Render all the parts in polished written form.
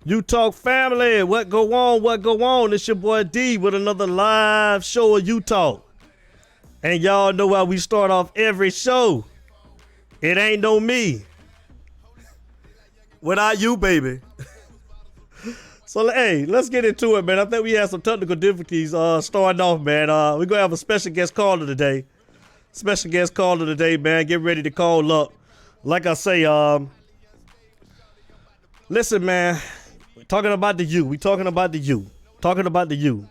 You Talk family, what go on? What go on? It's your boy D with another live show of You Talk. And y'all know how we start off every show. It ain't no me. Without you, baby. So, hey, let's get into it, man. I think we had some technical difficulties starting off, man. We're going to have a special guest caller today. Special guest caller today, man. Get ready to call up. Like I say, listen, man. We're talking about the you. We talking about the you. Talking about the you.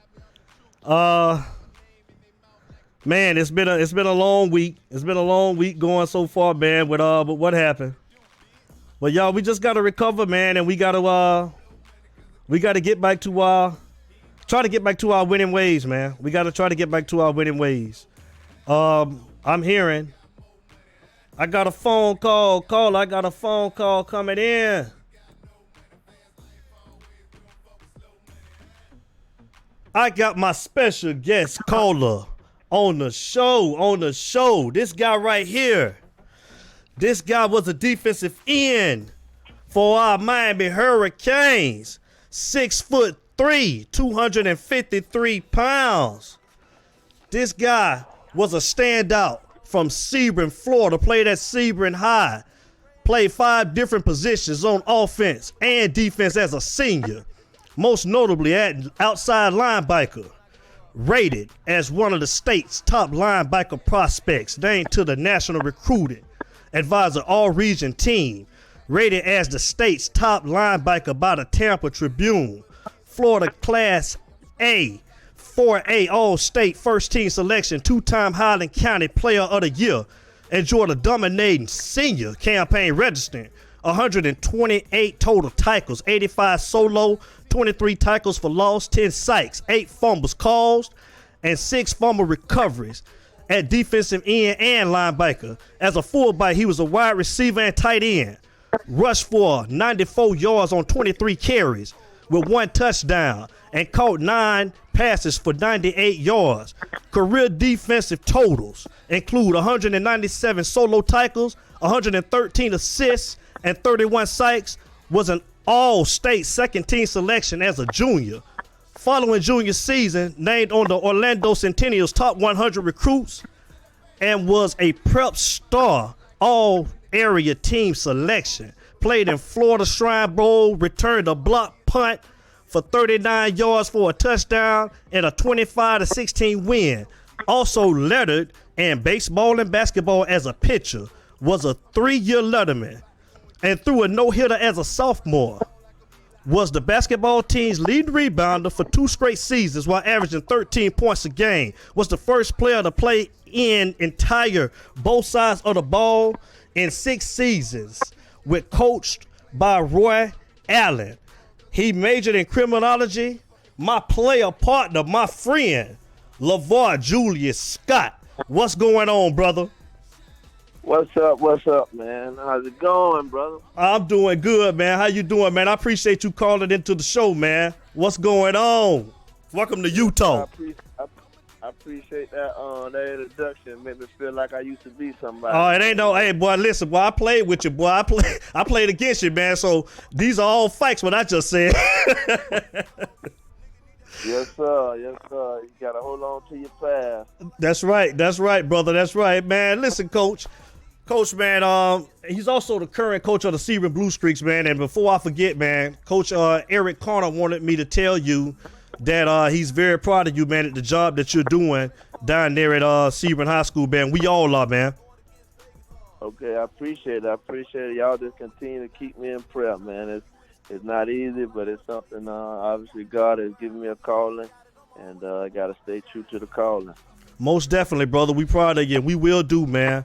Man, it's been a long week. It's been a long week going so far, man. But what happened? But y'all, we just gotta recover, man, and we gotta get back to try to get back to our winning ways, man. We gotta try to get back to our winning ways. I'm hearing. I got a phone call. I got a phone call coming in. I got my special guest caller on the show. This guy right here. This guy was a defensive end for our Miami Hurricanes. 6'3", 253 pounds. This guy was a standout from Sebring, Florida. Played at Sebring High. Played 5 different positions on offense and defense as a senior. Most notably at outside linebacker. Rated as one of the state's top linebacker prospects. Named to the National Recruiting Advisor All-Region Team. Rated as the state's top linebacker by the Tampa Tribune. Florida Class A, 4A All-State First Team Selection. 2-time Highland County Player of the Year. Enjoyed a dominating senior campaign registering 128 total tackles, 85 solo, 23 tackles for loss, 10 sacks, 8 fumbles caused, and 6 fumble recoveries at defensive end and linebacker. As a fullback, he was a wide receiver and tight end. Rushed for 94 yards on 23 carries with 1 touchdown and caught 9 passes for 98 yards. Career defensive totals include 197 solo tackles, 113 assists, and 31 sacks. Was an all-state second-team selection as a junior. Following junior season, named on the Orlando Centennial's top 100 recruits and was a prep star all-area team selection. Played in Florida Shrine Bowl, returned a block punt for 39 yards for a touchdown and a 25-16 win. Also lettered in baseball and basketball as a pitcher. Was a 3-year letterman and threw a no-hitter as a sophomore. Was the basketball team's lead rebounder for 2 straight seasons while averaging 13 points a game. Was the first player to play in entire both sides of the ball in 6 seasons. With coached by Roy Allen. He majored in criminology. My player partner, my friend, LaVaar Julius Scott. What's going on, brother? What's up, man? How's it going, brother? I'm doing good, man. How you doing, man? I appreciate you calling into the show, man. What's going on? Welcome to You Talk. I appreciate that introduction. Made me feel like I used to be somebody. Oh, it ain't no, hey, boy, listen, boy, I played with you, boy. I played against you, man. So these are all facts, what I just said. Yes, sir. You gotta hold on to your past. That's right, brother. That's right, man. Listen, Coach, man, he's also the current coach of the Sebring Blue Streaks, man. And before I forget, man, Coach Eric Connor wanted me to tell you that he's very proud of you, man, at the job that you're doing down there at Sebring High School, man. We all are, man. Okay, I appreciate it. Y'all just continue to keep me in prayer, man. It's not easy, but it's something, obviously, God has given me a calling, and I got to stay true to the calling. Most definitely, brother. We proud of you. We will do, man.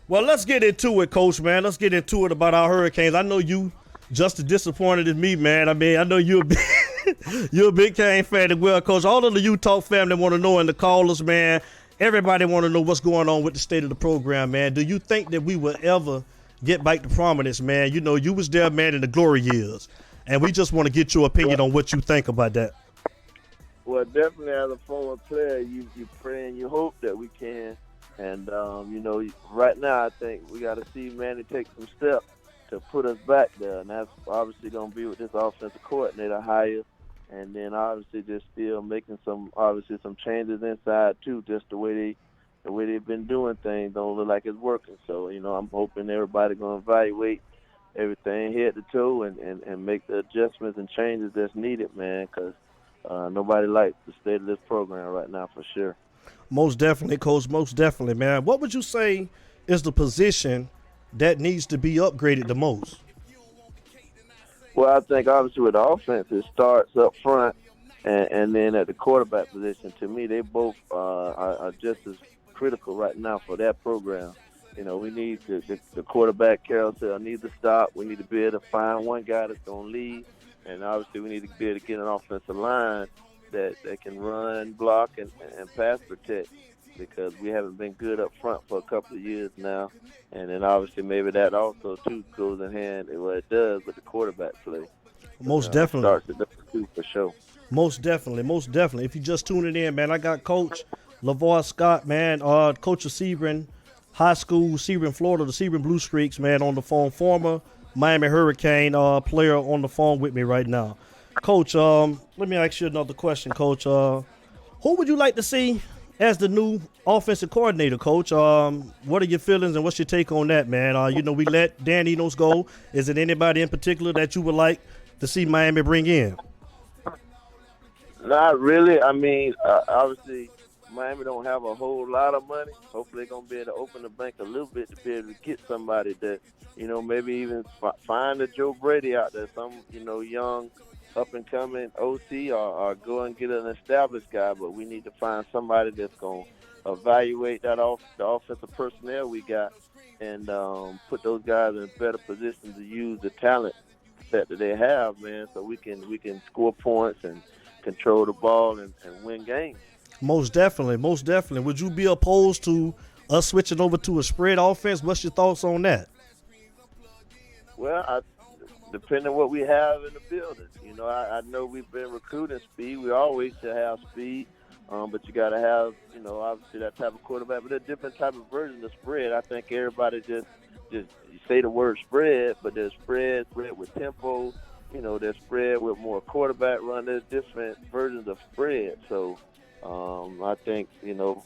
Well, let's get into it, Coach, man. Let's get into it about our Hurricanes. I know you just as disappointed as me, man. I mean, I know you're a big Cane fan as well, Coach. All of the You Talk family want to know, and the callers, man, everybody want to know what's going on with the state of the program, man. Do you think that we will ever get back to prominence, man? You know, you was there, man, in the glory years, and we just want to get your opinion on what you think about that. Well, definitely as a former player, you pray and you hope that we can. And, right now I think we got to see Manny take some steps to put us back there, and that's obviously going to be with this offensive coordinator hire, and then obviously just still making some changes inside too, just the way they've been doing things don't look like it's working. So I'm hoping everybody going to evaluate everything head to toe and make the adjustments and changes that's needed, man, because nobody likes the state of this program right now for sure. Most definitely, Coach. Most definitely, man. What would you say is the position that needs to be upgraded the most? Well, I think obviously with the offense, it starts up front, and then at the quarterback position. To me, they both are just as critical right now for that program. We need the quarterback carousel needs to stop. We need to be able to find one guy that's going to lead, and obviously we need to be able to get an offensive line that can run, block, and pass protect, because we haven't been good up front for a couple of years now. And then obviously maybe that also too goes in hand, well, it does, with the quarterback play. Most definitely. Starts at number 2 for sure. Most definitely, most definitely. If you just tuning in, man, I got Coach LaVaar Scott, man, coach of Sebring High School, Sebring, Florida, the Sebring Blue Streaks, man, on the phone. Former Miami Hurricane player on the phone with me right now. Coach, let me ask you another question, Coach. Who would you like to see as the new offensive coordinator, Coach? What are your feelings and what's your take on that, man? We let Dan Enos go. Is it anybody in particular that you would like to see Miami bring in? Not really. I mean, obviously, Miami don't have a whole lot of money. Hopefully, they're going to be able to open the bank a little bit to be able to get somebody that, maybe even find a Joe Brady out there, some, young up-and-coming OC, or go and get an established guy. But we need to find somebody that's going to evaluate the offensive personnel we got and put those guys in a better position to use the talent set that they have, man, so we can score points and control the ball and win games. Most definitely, most definitely. Would you be opposed to us switching over to a spread offense? What's your thoughts on that? Well, depending on what we have in the building. I know we've been recruiting speed. We always should have speed, but you got to have, obviously that type of quarterback. But a different type of version of spread. I think everybody just you say the word spread, but there's spread with tempo. There's spread with more quarterback run. There's different versions of spread. So I think,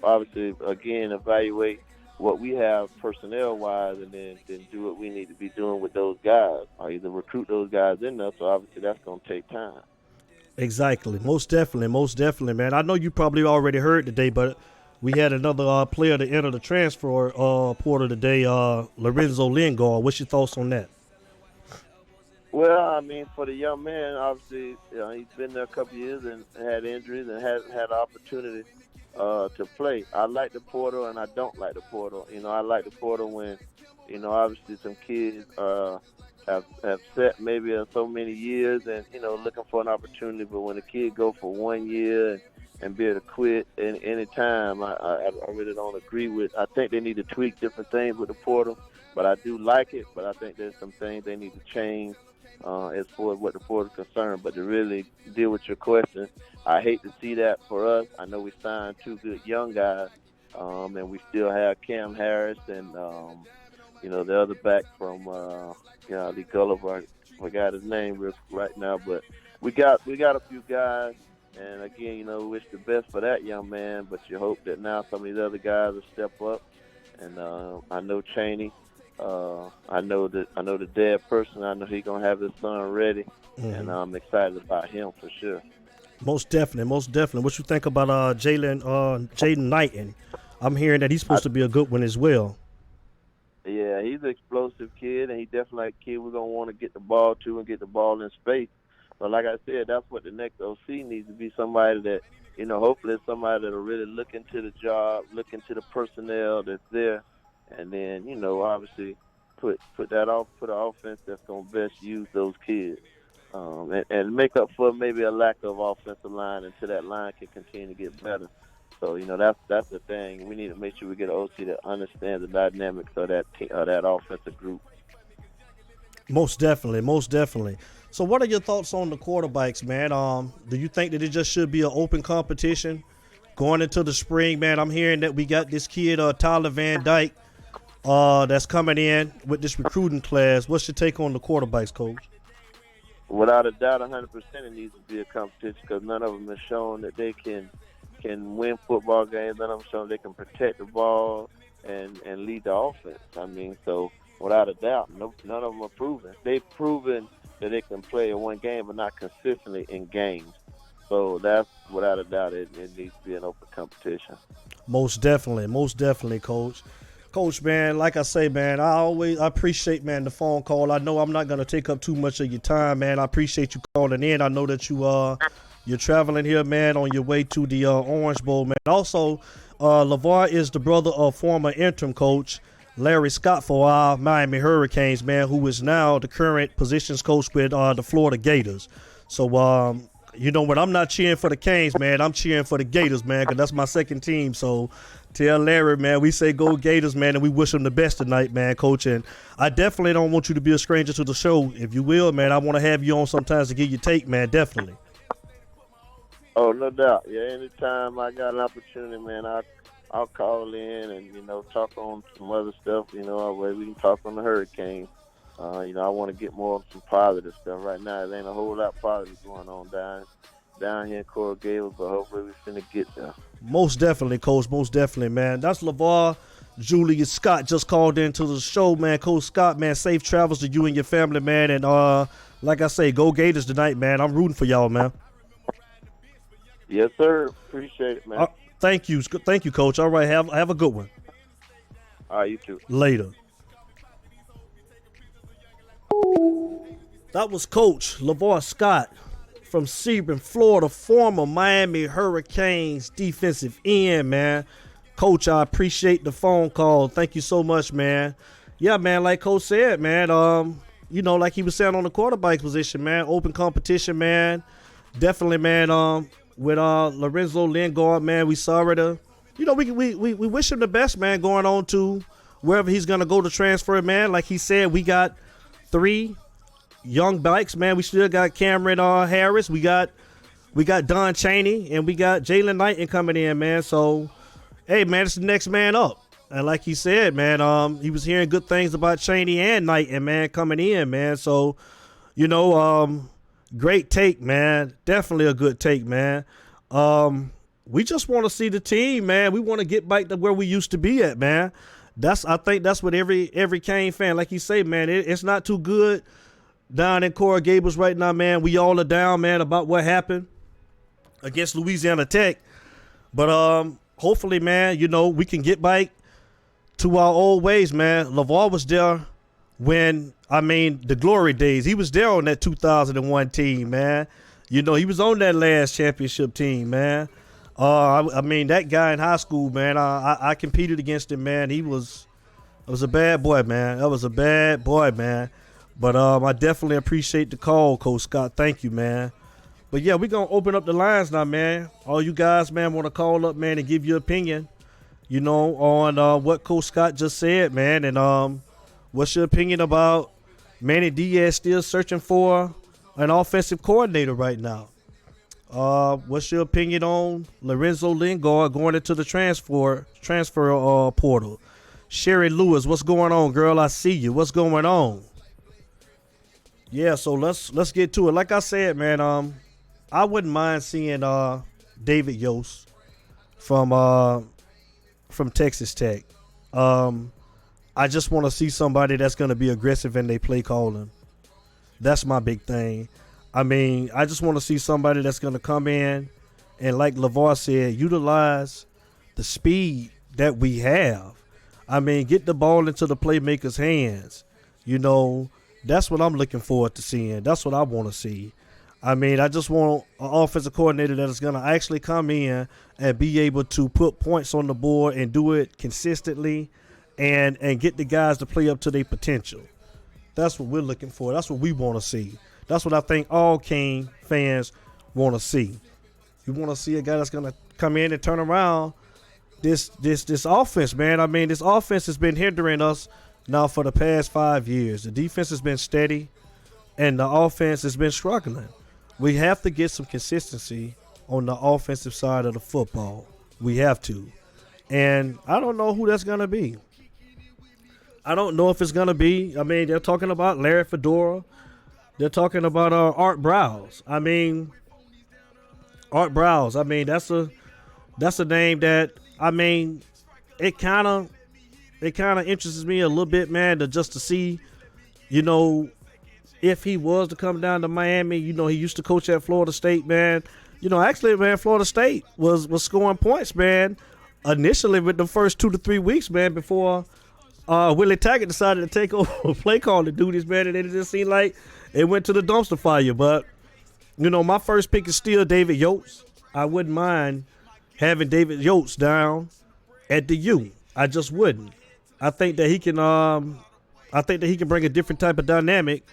obviously, again, evaluate what we have personnel-wise, and then do what we need to be doing with those guys, or either recruit those guys in there. So obviously that's going to take time. Exactly. Most definitely, man. I know you probably already heard today, but we had another player to enter the transfer portal today, Lorenzo Lingard. What's your thoughts on that? Well, I mean, for the young man, obviously, he's been there a couple of years and had injuries and hasn't had opportunity to play. I like the portal and I don't like the portal. I like the portal when, obviously some kids have set maybe so many years and, looking for an opportunity. But when a kid go for 1 year and be able to quit any time, I really don't agree with. I think they need to tweak different things with the portal, but I do like it. But I think there's some things they need to change as far as what the portal is concerned. But to really deal with your question, I hate to see that for us. I know we signed 2 good young guys, and we still have Cam Harris and, the other back from Lee Gulliver. I forgot his name right now, but we got a few guys. And again, wish the best for that young man, but you hope that now some of these other guys will step up. And I know Chaney. I know the dad person. I know he's gonna have his son ready, and I'm excited about him for sure. Most definitely. What you think about Jaden Knighton? I'm hearing that he's supposed to be a good one as well. Yeah, he's an explosive kid, and he definitely a kid we're gonna want to get the ball to and get the ball in space. But like I said, that's what the next OC needs to be, somebody that, hopefully it's somebody that'll really look into the job, look into the personnel that's there, and then, obviously put an offense that's going to best use those kids and make up for maybe a lack of offensive line until that line can continue to get better. So, that's the thing. We need to make sure we get an OC that understands the dynamics of that offensive group. Most definitely. So what are your thoughts on the quarterbacks, man? Do you think that it just should be an open competition going into the spring, man? I'm hearing that we got this kid, Tyler Van Dyke, that's coming in with this recruiting class. What's your take on the quarterbacks, Coach? Without a doubt, 100% it needs to be a competition because none of them have shown that they can win football games. None of them shown they can protect the ball and lead the offense. I mean, so without a doubt, none of them are proven. They've proven that they can play in one game, but not consistently in games. So that's without a doubt, it needs to be an open competition. Most definitely, Coach. Coach, man, like I say, man, I appreciate, man, the phone call. I know I'm not gonna take up too much of your time, man. I appreciate you calling in. I know that you're traveling here, man, on your way to the Orange Bowl, man. Also, LaVaar is the brother of former interim coach Larry Scott for our Miami Hurricanes, man, who is now the current positions coach with the Florida Gators. So, you know, when I'm not cheering for the Canes, man, I'm cheering for the Gators, man, because that's my second team. So tell Larry, man, we say go Gators, man, and we wish him the best tonight, man, Coach. And I definitely don't want you to be a stranger to the show. If you will, man, I want to have you on sometimes to get your take, man, definitely. Oh, no doubt. Yeah, anytime I got an opportunity, man, I'll call in and, you know, talk on some other stuff, you know, we can talk on the Hurricanes. You know, I want to get more of some positive stuff. Right now, there ain't a whole lot positive going on down here in Coral Gables, but hopefully we finna get there. Most definitely, Coach. Most definitely, man. That's LaVaar. Julius Scott just called into the show, man. Coach Scott, man, safe travels to you and your family, man. And like I say, go Gators tonight, man. I'm rooting for y'all, man. Yes, sir. Appreciate it, man. Thank you, Coach. All right, have a good one. All right, you too. Later. That was Coach LaVaar Scott from Sebring, Florida, former Miami Hurricanes defensive end, man. Coach, I appreciate the phone call. Thank you so much, man. Yeah, man, like Coach said, man, you know, like he was saying on the quarterback position, man, open competition, man. Definitely, man, with Lorenzo Lingard, man, we sorry to, you know, we wish him the best, man, going on to wherever he's going to go to transfer, man. Like he said, we got 3 young bikes, man. We still got Cameron Harris. We got Don Chaney, and we got Jalen Knighton coming in, man. So, hey, man, it's the next man up. And like he said, man, he was hearing good things about Chaney and Knighton, man, coming in, man. So, you know, great take, man. Definitely a good take, man. We just want to see the team, man. We want to get back to where we used to be at, man. I think that's what every Cane fan, like you say, man, it's not too good down in Coral Gables right now, man. We all are down, man, about what happened against Louisiana Tech. But hopefully, man, you know, we can get back to our old ways, man. LaVaar was there when, the glory days. He was there on that 2001 team, man. You know, he was on that last championship team, man. That guy in high school, man, I competed against him, man. It was a bad boy, man. That was a bad boy, man. But I definitely appreciate the call, Coach Scott. Thank you, man. But, yeah, we're going to open up the lines now, man. All you guys, man, want to call up, man, and give your opinion, you know, on what Coach Scott just said, man. And what's your opinion about Manny Diaz still searching for an offensive coordinator right now? What's your opinion on Lorenzo Lingard going into the transfer portal? Sherry Lewis, what's going on, girl? I see you. What's going on? Yeah, so let's get to it. Like I said, man, I wouldn't mind seeing David Yost from Texas Tech. I just want to see somebody that's going to be aggressive in their play calling. That's my big thing. I just want to see somebody that's going to come in and, like LaVaar said, utilize the speed that we have. Get the ball into the playmaker's hands. You know, that's what I'm looking forward to seeing. That's what I want to see. I just want an offensive coordinator that is going to actually come in and be able to put points on the board and do it consistently and get the guys to play up to their potential. That's what we're looking for. That's what we want to see. That's what I think all Cane fans want to see. You want to see a guy that's going to come in and turn around this offense, man. This offense has been hindering us now for the past 5 years. The defense has been steady, and the offense has been struggling. We have to get some consistency on the offensive side of the football. We have to. And I don't know who that's going to be. I don't know if it's gonna be. I mean, they're talking about Larry Fedora. They're talking about Art Browse. I mean, Art Browse. I mean, that's a name that, I mean, it kind of interests me a little bit, man, to see, you know, if he was to come down to Miami. You know, he used to coach at Florida State, man. You know, actually, man, Florida State was scoring points, man, initially with the first 2 to 3 weeks, man, before Willie Taggart decided to take over play calling duties, man, and it just seemed like it went to the dumpster fire. But, you know, my first pick is still David Yotes. I wouldn't mind having David Yotes down at the U. I just wouldn't. I think that he can bring a different type of dynamic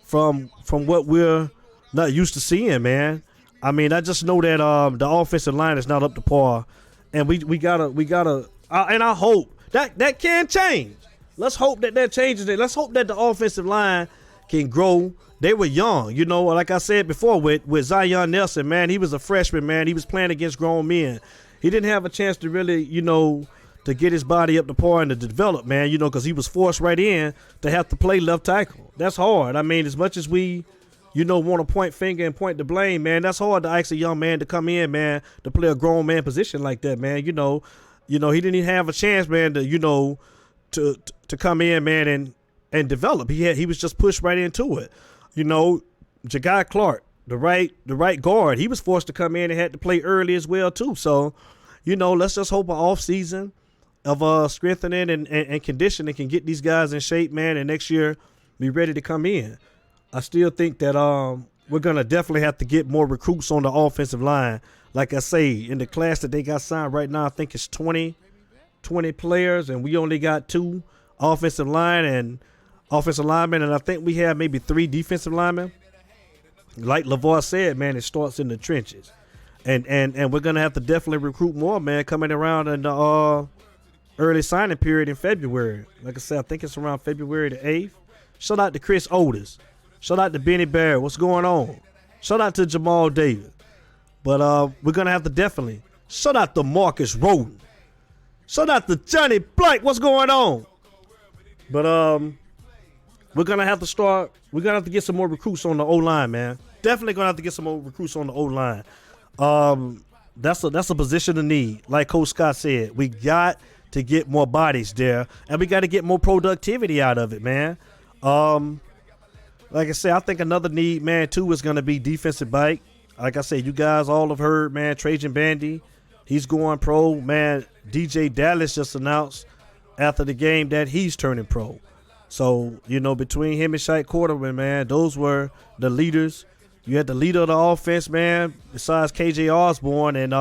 from what we're not used to seeing, man. I mean, I just know that the offensive line is not up to par, and we gotta and I hope that can change. Let's hope that changes it. Let's hope that the offensive line can grow. They were young, you know, like I said before with Zion Nelson, man. He was a freshman, man. He was playing against grown men. He didn't have a chance to really, you know, to get his body up to par and to develop, man, you know, because he was forced right in to have to play left tackle. That's hard. I mean, as much as we, you know, want to point finger and point the blame, man, that's hard to ask a young man to come in, man, to play a grown man position like that, man. You know, he didn't even have a chance, man, to, you know, to come in, man, and develop. He was just pushed right into it. You know, Ja'Guy Clark, the right guard, he was forced to come in and had to play early as well too. So, you know, let's just hope an off season of strengthening and conditioning can get these guys in shape, man, and next year be ready to come in. I still think that we're gonna definitely have to get more recruits on the offensive line. Like I say, in the class that they got signed right now, I think it's 20 players, and we only got 2 offensive linemen, and I think we have maybe 3 defensive linemen. Like LaVaar said, man, it starts in the trenches, and we're gonna have to definitely recruit more, man, coming around in the early signing period in February. Like I said, I think it's around February the 8th. Shout out to Chris Otis. Shout out to Benny Barrett. What's going on? Shout out to Jamal Davis. But we're going to have to definitely. Shout out to Marcus Roden. Shout out to Johnny Blake. What's going on? But we're going to have to start. We're going to have to get some more recruits on the O-line, man. Definitely going to have to get some more recruits on the O-line. That's a position of need. Like Coach Scott said, we got to get more bodies there, and we got to get more productivity out of it, man. Like I said, I think another need, man, too, is going to be defensive back. Like I said, you guys all have heard, man, Trajan Bandy, he's going pro. Man, DJ Dallas just announced after the game that he's turning pro. So, you know, between him and Shike Quarterman, man, those were the leaders. You had the leader of the offense, man, besides KJ Osborne, and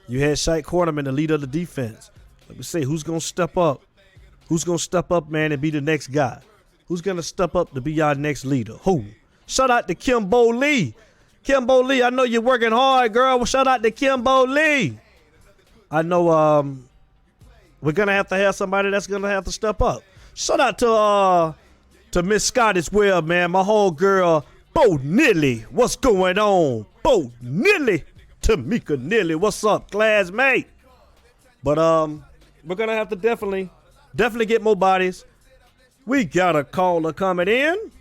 you had Shike Quarterman, the leader of the defense. Let me see, who's going to step up? Who's going to step up, man, and be the next guy? Who's going to step up to be our next leader? Who? Shout out to Kimbo Lee. Kimbo Lee, I know you're working hard, girl. Well, shout out to Kimbo Lee. I know we're going to have somebody that's going to have to step up. Shout out to Miss Scott as well, man. My whole girl, Bo Nilly. What's going on? Bo Nilly. Tamika Nilly. What's up, classmate? But we're going to have to definitely get more bodies. We got a caller coming in.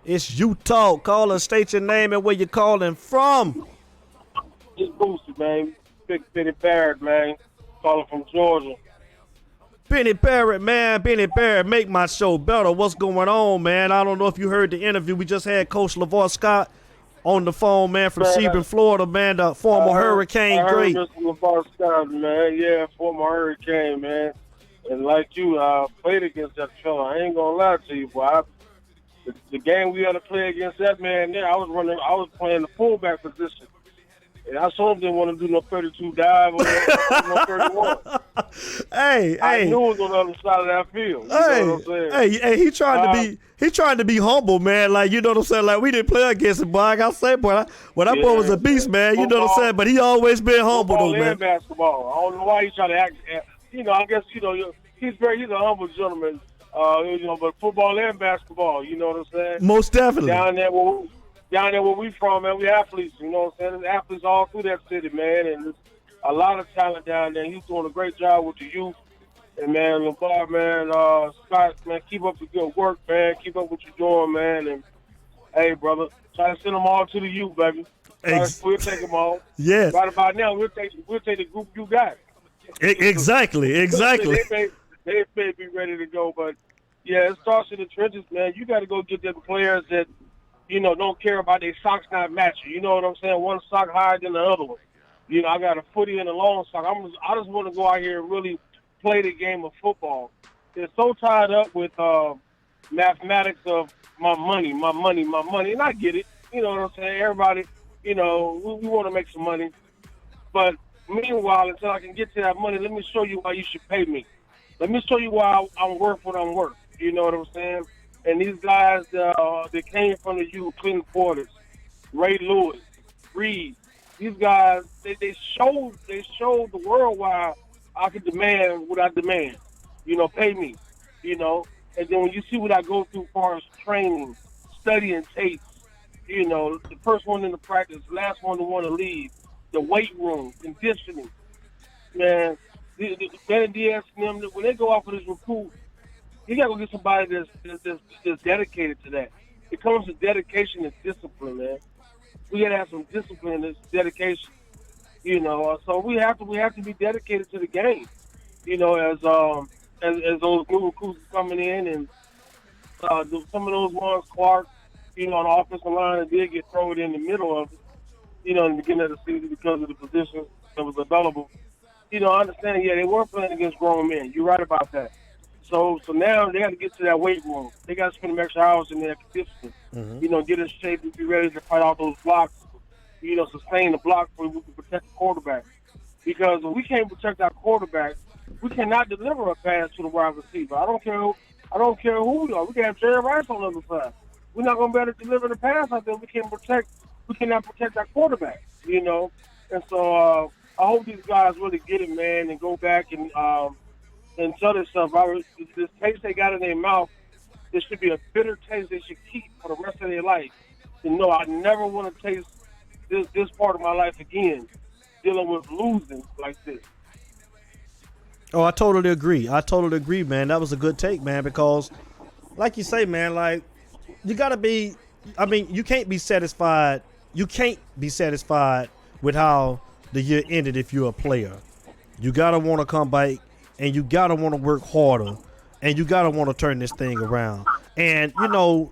It's you talk. Caller, state your name and where you're calling from. It's Boosie, man. Big Benny Barrett, man. Calling from Georgia. Benny Barrett, man. Benny Barrett, make my show better. What's going on, man? I don't know if you heard the interview. We just had Coach LaVaar Scott on the phone, man, from Sebring, Florida, man, the former Hurricane great. I heard Mr. LaVaar Scott, man. Yeah, former Hurricane, man. And like you, I played against that fella. I ain't gonna lie to you, boy. The game we had to play against that man there, I was playing the fullback position. And I saw him didn't want to do no 32 dive or no 31. I knew it was on the other side of that field. You know what I'm saying? He trying to be humble, man. Like, you know what I'm saying? Like, we didn't play against him, boy. Like I say, boy, that boy was a beast, man. You know what I'm saying? But he always been humble, though, man. Basketball. I don't know why he's trying to act. You know, I guess, you know, he's a humble gentleman. You know, but football and basketball, you know what I'm saying? Most definitely. Down there where we from, man, we athletes, you know what I'm saying? There's athletes all through that city, man, and a lot of talent down there. He's doing a great job with the youth. And, man, LaVaar, man, Scott, man, keep up the good work, man. Keep up what you're doing, man. And, hey, brother, try to send them all to the youth, baby. We'll take them all. Yes. Right about now, we'll take the group you got. Exactly. They may be ready to go, but yeah, it starts in the trenches, man. You got to go get them players that, don't care about their socks not matching. You know what I'm saying? One sock higher than the other one. I got a footy and a long sock. I just want to go out here and really play the game of football. They're so tied up with mathematics of my money, and I get it. You know what I'm saying? Everybody, we want to make some money, but meanwhile, until I can get to that money, let me show you why you should pay me. Let me show you why I'm worth what I'm worth. You know what I'm saying? And these guys that came from the U, Clinton Portis, Ray Lewis, Reed, these guys, they showed the world why I could demand what I demand. Pay me. And then when you see what I go through as far as training, studying tapes, the first one in the practice, last one to want to leave, the weight room, conditioning, man. Ben Diaz and them, when they go off of this recruit, you got to go get somebody that's dedicated to that. It comes to dedication and discipline, man. We got to have some discipline and dedication, So we have to be dedicated to the game, as those new recruits coming in, and some of those ones, Clark, on the offensive line, did get thrown in the middle of it, in the beginning of the season because of the position that was available. I understand, they were playing against grown men. You're right about that. So now they got to get to that weight room. They got to spend some extra hours in there consistently. Get in shape and be ready to fight out those blocks, sustain the block so we can protect the quarterback. Because if we can't protect our quarterback, we cannot deliver a pass to the wide receiver. I don't care who we are. We can have Jerry Rice on the other side. We're not going to be able to deliver the pass out there. We cannot protect our quarterback, And so I hope these guys really get it, man, and go back and tell themselves, this taste they got in their mouth, there should be a bitter taste they should keep for the rest of their life. I never want to taste this part of my life again, dealing with losing like this. Oh, I totally agree, man. That was a good take, man, because like you say, man, like you got to be, you can't be satisfied. You can't be satisfied with how the year ended if you're a player. You got to want to come back, and you got to want to work harder, and you got to want to turn this thing around. And,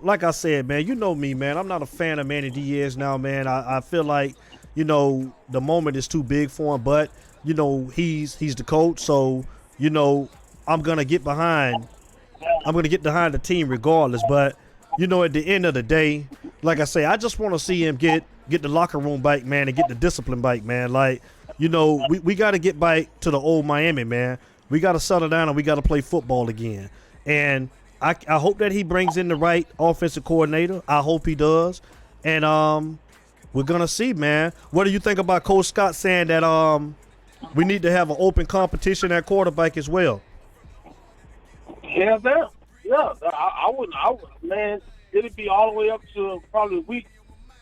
like I said, man, me, man, I'm not a fan of Manny Diaz now, man. I feel like, the moment is too big for him, but, he's the coach. So, I'm going to get behind the team regardless. But, at the end of the day, like I say, I just want to see him get the locker room back, man, and get the discipline back, man. Like, we got to get back to the old Miami, man. We got to settle down and we got to play football again. And I hope that he brings in the right offensive coordinator. I hope he does. And we're going to see, man. What do you think about Coach Scott saying that we need to have an open competition at quarterback as well? Yeah, I wouldn't, man. It'd be all the way up to probably a week,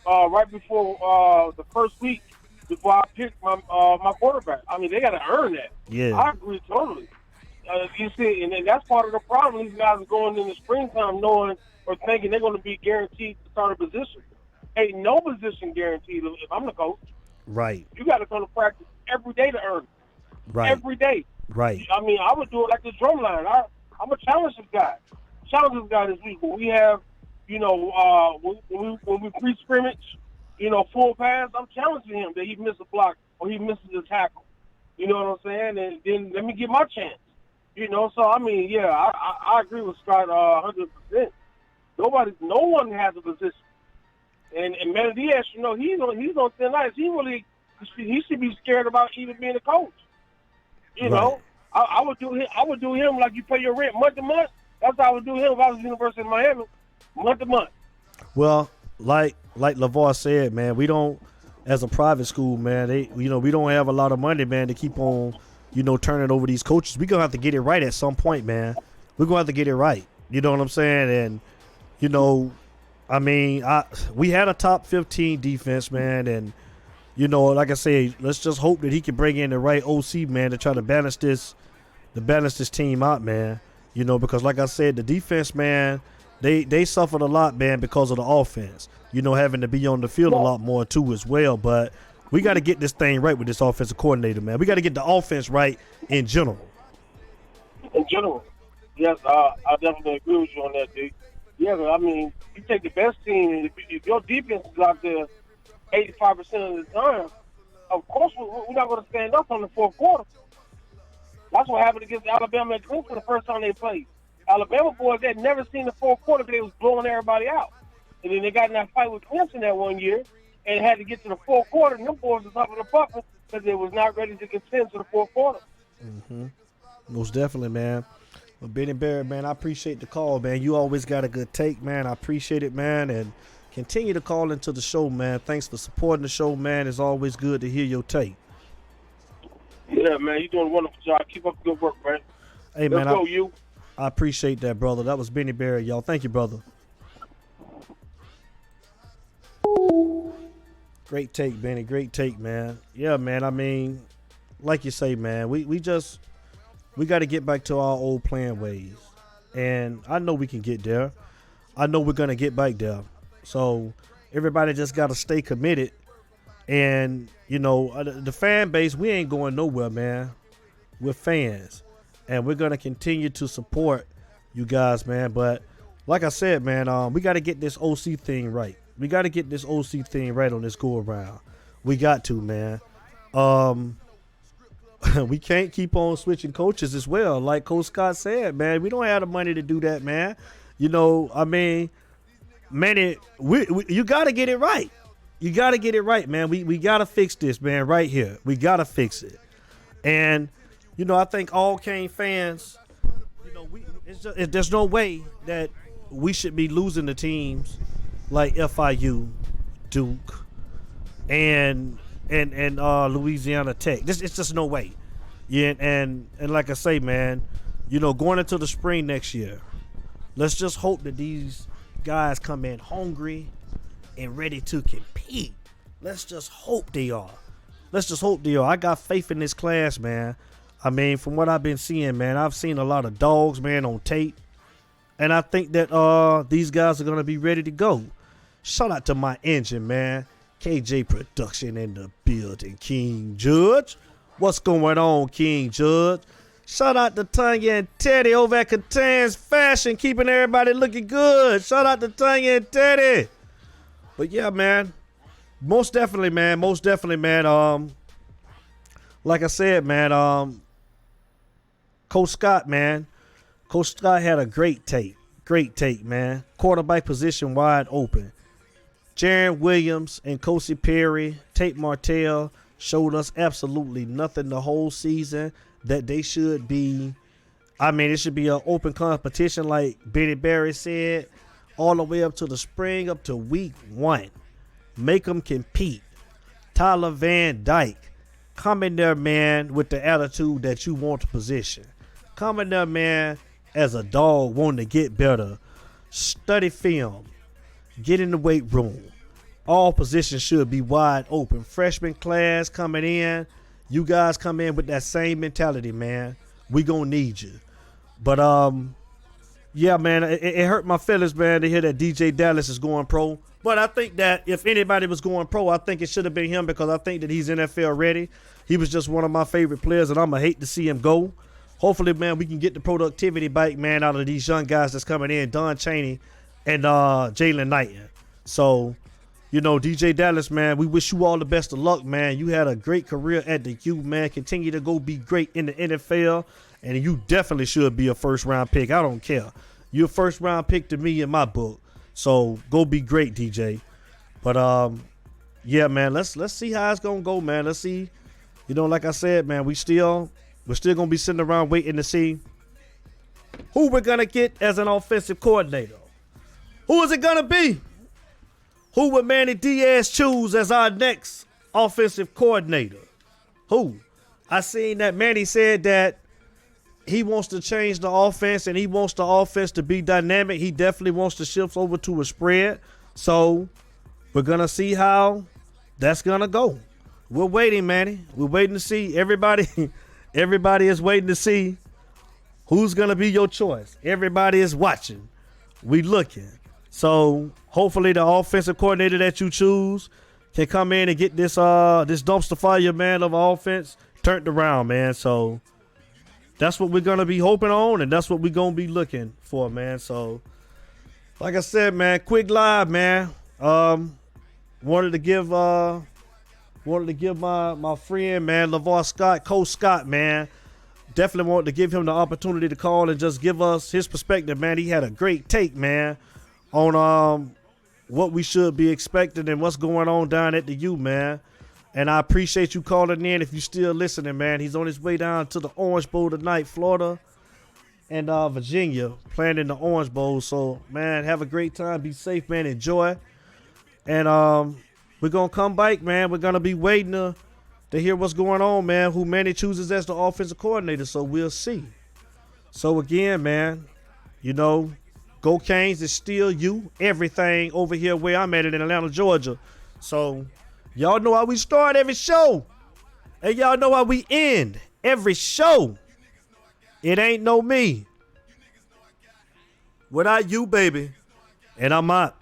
right before the first week before I pick my quarterback. They got to earn that. Yeah, I agree totally. You see, and that's part of the problem. These guys are going in the springtime knowing or thinking they're going to be guaranteed to start a position. Ain't no position guaranteed if I'm the coach. Right. You got to come to practice every day to earn it. Right. Every day. Right. I would do it like the drum line. I'm a challenge this guy. Challenge this guy this week. When we have, when we pre-scrimmage, full pass, I'm challenging him that he missed a block or he misses a tackle. You know what I'm saying? And then let me get my chance. So I agree with Scott 100%. No one has a position. And Manny Diaz, he's on thin ice. He should be scared about even being a coach. Right. I would do him like you pay your rent month to month. That's how I would do him if I was at the University of Miami, month to month. Well, like LaVaar said, man, we don't, as a private school, man, we don't have a lot of money, man, to keep on, turning over these coaches. We're going to have to get it right at some point, man. We're going to have to get it right. You know what I'm saying? And, we had a top 15 defense, man, and, like I said, let's just hope that he can bring in the right OC, man, to try to balance this team out, man. Because like I said, the defense, man, they suffered a lot, man, because of the offense. Having to be on the field a lot more too as well. But we got to get this thing right with this offensive coordinator, man. We got to get the offense right in general. In general, yes, I definitely agree with you on that, dude. Yeah, but I mean, you take the best team, and if your defense is out there 85% of the time, of course we're not going to stand up on the fourth quarter. That's what happened against Alabama and Clemson the first time they played. Alabama boys had never seen the fourth quarter because they was blowing everybody out. And then they got in that fight with Clemson that one year and had to get to the fourth quarter, and them boys was up in the puffing because they was not ready to contend to the fourth quarter. Mm-hmm. Most definitely, man. Well, Benny Barrett, man, I appreciate the call, man. You always got a good take, man. I appreciate it, man. And continue to call into the show, man. Thanks for supporting the show, man. It's always good to hear your take. Yeah, man, you're doing a wonderful job. Keep up the good work, man. Hey, man, Let's go, you. I appreciate that, brother. That was Benny Barrett, y'all. Thank you, brother. Great take, Benny. Great take, man. Yeah, man. I mean, like you say, man, we got to get back to our old playing ways. And I know we can get there. I know we're going to get back there. So everybody just got to stay committed. And, the fan base, we ain't going nowhere, man. We're fans. And we're going to continue to support you guys, man. But like I said, man, we got to get this OC thing right. We got to get this OC thing right on this go-around. We got to, man. We can't keep on switching coaches as well. Like Coach Scott said, man, we don't have the money to do that, man. I mean, man, you got to get it right. You got to get it right, man. We got to fix this, man, right here. We got to fix it. And, I think all Cane fans, there's no way that we should be losing the teams like FIU, Duke, and Louisiana Tech. It's just no way. Yeah, and like I say, man, going into the spring next year, let's just hope that these guys come in hungry and ready to compete. Let's just hope they are. I got faith in this class, man. I mean, from what I've been seeing, man, I've seen a lot of dogs, man, on tape. And I think that these guys are going to be ready to go. Shout out to my engine, man. KJ Production in the building, King Judge. What's going on, King Judge? Shout out to Tanya and Teddy over at Catan's Fashion, keeping everybody looking good. Shout out to Tanya and Teddy. But yeah, man, most definitely, man. Like I said, man, Coach Scott, man. Coach Scott had a great take, man. Quarterback position wide open. Jaron Williams and Kosi Perry, Tate Martell showed us absolutely nothing the whole season that they should be. I mean, it should be an open competition like Benny Barry said, all the way up to the spring, up to week 1. Make them compete. Tyler Van Dyke, come in there, man, with the attitude that you want to position. Come in there, man, as a dog wanting to get better. Study film. Get in the weight room. All positions should be wide open. Freshman class coming in. You guys come in with that same mentality, man. We gonna need you. But yeah, man, it hurt my feelings, man, to hear that DJ Dallas is going pro. But I think that if anybody was going pro, I think it should have been him because I think that he's NFL ready. He was just one of my favorite players, and I'm gonna hate to see him go. Hopefully, man, we can get the productivity back, man, out of these young guys that's coming in, Don Chaney and Jalen Knighton. So, DJ Dallas, man, we wish you all the best of luck, man. You had a great career at the U, man. Continue to go be great in the NFL, and you definitely should be a first-round pick. I don't care. You're a first-round pick to me in my book. So, go be great, DJ. But, yeah, man, let's see how it's going to go, man. Let's see. Like I said, man, we're still going to be sitting around waiting to see who we're going to get as an offensive coordinator. Who is it going to be? Who would Manny Diaz choose as our next offensive coordinator? Who? I seen that Manny said that he wants to change the offense and he wants the offense to be dynamic. He definitely wants to shift over to a spread. So we're going to see how that's going to go. we're waiting, Manny. We're waiting to see everybody. Everybody is waiting to see who's gonna be your choice. Everybody is watching. We looking. So hopefully the offensive coordinator that you choose can come in and get this this dumpster fire, man, of offense turned around, man. So that's what we're gonna be hoping on, and that's what we're gonna be looking for, man. So like I said, man, quick live, man. Wanted to give my friend, man, LaVaar Scott, Coach Scott, man. Definitely wanted to give him the opportunity to call and just give us his perspective, man. He had a great take, man, on what we should be expecting and what's going on down at the U, man. And I appreciate you calling in if you're still listening, man. He's on his way down to the Orange Bowl tonight, Florida and Virginia, playing in the Orange Bowl. So, man, have a great time. Be safe, man. Enjoy. And we're going to come back, man. We're going to be waiting to hear what's going on, man, who Manny chooses as the offensive coordinator. So we'll see. So, again, man, you know, go Canes is still you. Everything over here where I'm at in Atlanta, Georgia. So y'all know how we start every show. And y'all know how we end every show. It ain't no me without you, baby. And I'm out.